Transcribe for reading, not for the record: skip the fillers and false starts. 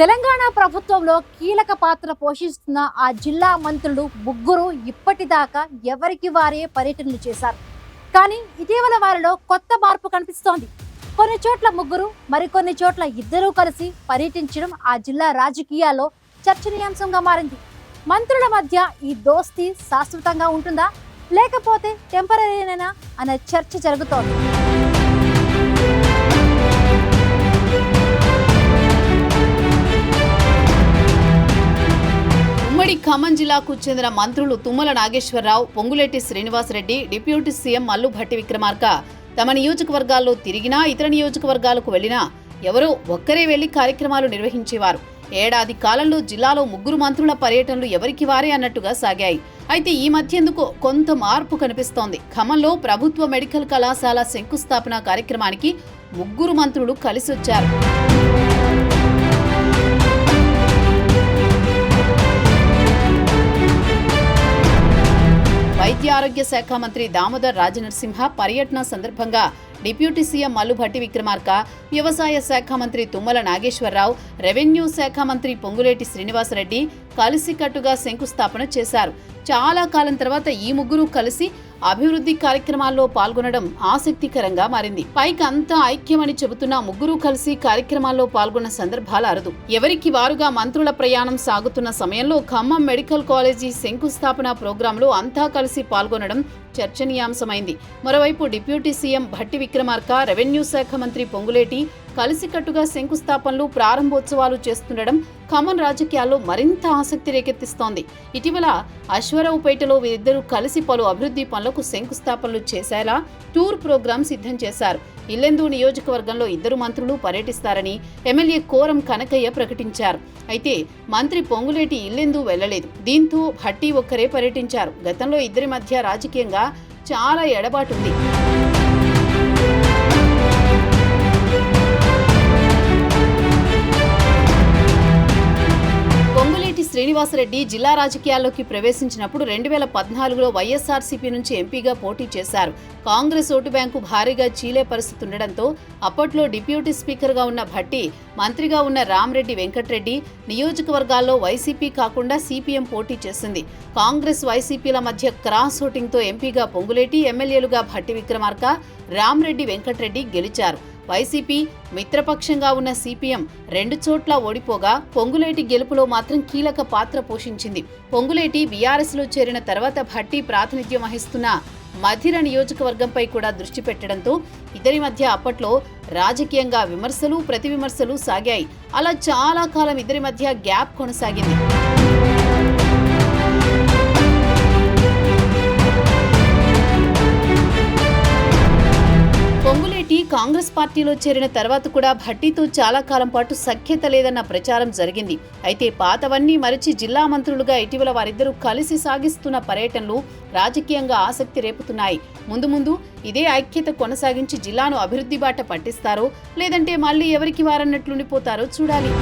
తెలంగాణ ప్రభుత్వంలో కీలక పాత్ర పోషిస్తున్న ఆ జిల్లా మంత్రులు ముగ్గురు ఇప్పటిదాకా ఎవరికి వారే పర్యటనలు చేశారు. కానీ ఇటీవల వారిలో కొత్త మార్పు కనిపిస్తోంది. కొన్ని చోట్ల ముగ్గురు, మరికొన్ని చోట్ల ఇద్దరూ కలిసి పర్యటించడం ఆ జిల్లా రాజకీయాల్లో చర్చనీయాంశంగా మారింది. మంత్రుల మధ్య ఈ దోస్తీ శాశ్వతంగా ఉంటుందా, లేకపోతే టెంపరీనేనా అనే చర్చ జరుగుతోంది. ఉమ్మడి ఖమ్మం జిల్లాకు చెందిన మంత్రులు తుమ్మల నాగేశ్వరరావు, పొంగులేటి శ్రీనివాసరెడ్డి, డిప్యూటీ సీఎం మల్లు భట్టి విక్రమార్క తమ నియోజకవర్గాల్లో తిరిగినా, ఇతర నియోజకవర్గాలకు వెళ్లినా ఎవరో ఒక్కరే వెళ్లి కార్యక్రమాలు నిర్వహించేవారు. ఏడాది కాలంలో జిల్లాలో ముగ్గురు మంత్రుల పర్యటనలు ఎవరికి వారే అన్నట్టుగా సాగాయి. అయితే ఈ మధ్య ఎందుకో కొంత మార్పు కనిపిస్తోంది. ఖమ్మంలో ప్రభుత్వ మెడికల్ కళాశాల శంకుస్థాపన కార్యక్రమానికి ముగ్గురు మంత్రులు కలిసొచ్చారు. వైద్య ఆరోగ్య శాఖ మంత్రి దామోదర్ రాజనరసింహ పర్యటన సందర్భంగా డిప్యూటీ సీఎం మల్లు భట్టి విక్రమార్క, వ్యవసాయ శాఖ మంత్రి తుమ్మల నాగేశ్వరరావు, రెవెన్యూ శాఖ మంత్రి పొంగులేటి శ్రీనివాసరెడ్డి కలిసికట్టుగా శంకుస్థాపన చేశారు. చాలా కాలం తర్వాత ఈ ముగ్గురు కలిసి అభివృద్ధి కార్యక్రమాల్లో పాల్గొనడం ఆసక్తికరంగా మారింది. పైకి అంతా ఐక్యమని చెబుతున్న ముగ్గురు కలిసి కార్యక్రమాల్లో పాల్గొన్న సందర్భాలు అరుదు. ఎవరికి వారుగా మంత్రుల ప్రయాణం సాగుతున్న సమయంలో ఖమ్మం మెడికల్ కాలేజీ శంకుస్థాపన ప్రోగ్రాంలో అంతా కలిసి పాల్గొనడం చర్చనీయాంశమైంది. మరోవైపు deputy CM Bhatti Vikramarka, revenue శాఖ మంత్రి పొంగులేటి కలిసికట్టుగా శంకుస్థాపనలు, ప్రారంభోత్సవాలు చేస్తుండడం ఖమ్మం రాజకీయాల్లో మరింత ఆసక్తి రేకెత్తిస్తోంది. ఇటీవల అశ్వరావుపేటలో వీరిద్దరూ కలిసి పలు అభివృద్ధి పనులకు శంకుస్థాపనలు చేసేలా టూర్ ప్రోగ్రాం సిద్ధం చేశారు. ఇల్లెందు నియోజకవర్గంలో ఇద్దరు మంత్రులు పర్యటిస్తారని ఎమ్మెల్యే కోరం కనకయ్య ప్రకటించారు. అయితే మంత్రి పొంగులేటి ఇల్లెందు వెళ్లలేదు. దీంతో భట్టి ఒక్కరే పర్యటించారు. గతంలో ఇద్దరి మధ్య రాజకీయంగా చాలా ఎడబాటుంది. శ్రీనివాసరెడ్డి జిల్లా రాజకీయాల్లోకి ప్రవేశించినప్పుడు 2014లో వైఎస్ఆర్సీపీ నుంచి ఎంపీగా పోటీ చేశారు. కాంగ్రెస్ ఓటు బ్యాంకు భారీగా చీలే పరిస్థితి ఉండడంతో అప్పట్లో డిప్యూటీ స్పీకర్గా ఉన్న భట్టి, మంత్రిగా ఉన్న రామరెడ్డి వెంకట్రెడ్డి నియోజకవర్గాల్లో వైసీపీ కాకుండా సిపిఎం పోటీ చేసింది. కాంగ్రెస్ వైసీపీల మధ్య క్రాస్ ఓటింగ్తో ఎంపీగా పొంగులేటి, ఎమ్మెల్యేలుగా భట్టి విక్రమార్క, రామరెడ్డి వెంకట్రెడ్డి గెలిచారు. వైసీపీ మిత్రపక్షంగా ఉన్న సిపిఎం 2 చోట్ల ఓడిపోగా పొంగులేటి గెలుపులో మాత్రం కీలక పాత్ర పోషించింది. పొంగులేటి బీఆర్ఎస్లో చేరిన తర్వాత భట్టి ప్రాతినిధ్యం వహిస్తున్న మధిర నియోజకవర్గంపై కూడా దృష్టి పెట్టడంతో ఇద్దరి మధ్య అప్పట్లో రాజకీయంగా విమర్శలు, ప్రతి విమర్శలు సాగాయి. అలా చాలా కాలం ఇద్దరి మధ్య గ్యాప్ కొనసాగింది. పొంగులేటి కాంగ్రెస్ పార్టీలో చేరిన తర్వాత కూడా భట్టితో చాలా కాలం పాటు సఖ్యత లేదన్న ప్రచారం జరిగింది. అయితే పాతవన్నీ మరిచి జిల్లా మంత్రులుగా ఇటీవల వారిద్దరూ కలిసి సాగిస్తున్న పర్యటనలు రాజకీయంగా ఆసక్తి రేపుతున్నాయి. ముందు ఇదే ఐక్యత కొనసాగించి జిల్లాను అభివృద్ధి బాట పట్టిస్తారో, లేదంటే మళ్లీ ఎవరికి వారన్నట్లుండిపోతారో చూడాలి.